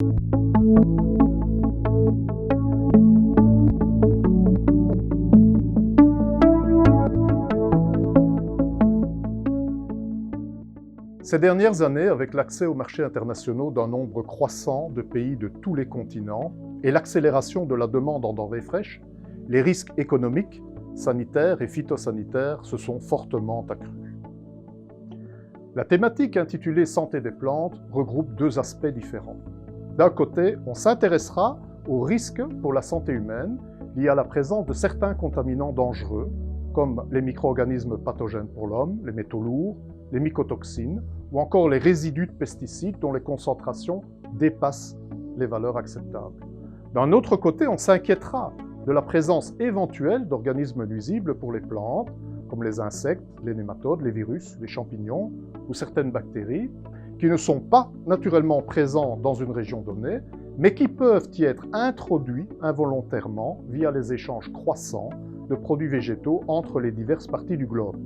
Ces dernières années, avec l'accès aux marchés internationaux d'un nombre croissant de pays de tous les continents et l'accélération de la demande en denrées fraîches, les risques économiques, sanitaires et phytosanitaires se sont fortement accrus. La thématique intitulée « Santé des plantes » regroupe deux aspects différents. D'un côté, on s'intéressera aux risques pour la santé humaine liés à la présence de certains contaminants dangereux, comme les micro-organismes pathogènes pour l'homme, les métaux lourds, les mycotoxines, ou encore les résidus de pesticides dont les concentrations dépassent les valeurs acceptables. D'un autre côté, on s'inquiétera de la présence éventuelle d'organismes nuisibles pour les plantes, comme les insectes, les nématodes, les virus, les champignons ou certaines bactéries, qui ne sont pas naturellement présents dans une région donnée, mais qui peuvent y être introduits involontairement via les échanges croissants de produits végétaux entre les diverses parties du globe.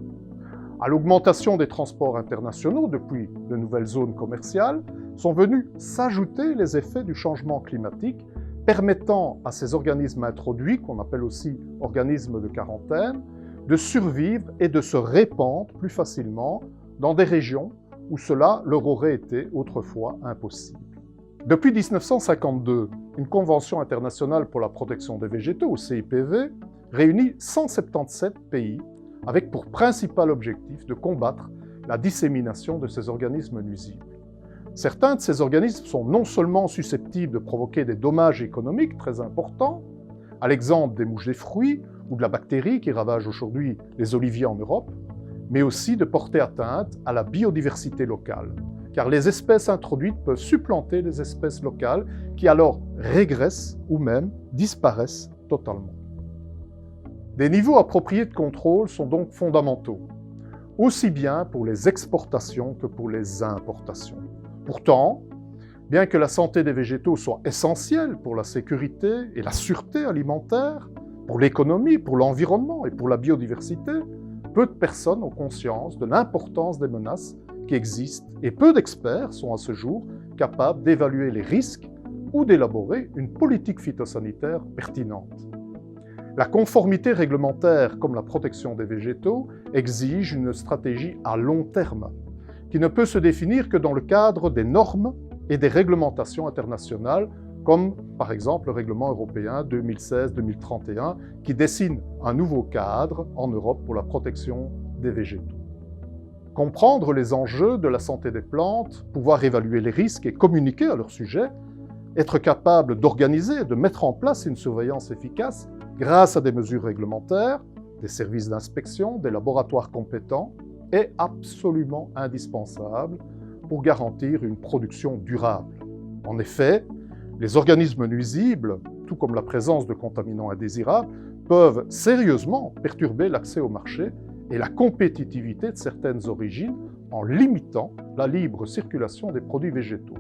À l'augmentation des transports internationaux depuis de nouvelles zones commerciales, sont venus s'ajouter les effets du changement climatique, permettant à ces organismes introduits, qu'on appelle aussi organismes de quarantaine, de survivre et de se répandre plus facilement dans des régions où cela leur aurait été autrefois impossible. Depuis 1952, une Convention internationale pour la protection des végétaux, ou CIPV, réunit 177 pays avec pour principal objectif de combattre la dissémination de ces organismes nuisibles. Certains de ces organismes sont non seulement susceptibles de provoquer des dommages économiques très importants, à l'exemple des mouches des fruits ou de la bactérie qui ravage aujourd'hui les oliviers en Europe, mais aussi de porter atteinte à la biodiversité locale, car les espèces introduites peuvent supplanter les espèces locales qui alors régressent ou même disparaissent totalement. Des niveaux appropriés de contrôle sont donc fondamentaux, aussi bien pour les exportations que pour les importations. Pourtant, bien que la santé des végétaux soit essentielle pour la sécurité et la sûreté alimentaire, pour l'économie, pour l'environnement et pour la biodiversité, peu de personnes ont conscience de l'importance des menaces qui existent et peu d'experts sont à ce jour capables d'évaluer les risques ou d'élaborer une politique phytosanitaire pertinente. La conformité réglementaire, comme la protection des végétaux, exige une stratégie à long terme, qui ne peut se définir que dans le cadre des normes et des réglementations internationales, comme par exemple le règlement européen 2016-2031, qui dessine un nouveau cadre en Europe pour la protection des végétaux. Comprendre les enjeux de la santé des plantes, pouvoir évaluer les risques et communiquer à leur sujet, être capable d'organiser et de mettre en place une surveillance efficace grâce à des mesures réglementaires, des services d'inspection, des laboratoires compétents, est absolument indispensable pour garantir une production durable. En effet, les organismes nuisibles, tout comme la présence de contaminants indésirables, peuvent sérieusement perturber l'accès au marché et la compétitivité de certaines origines en limitant la libre circulation des produits végétaux.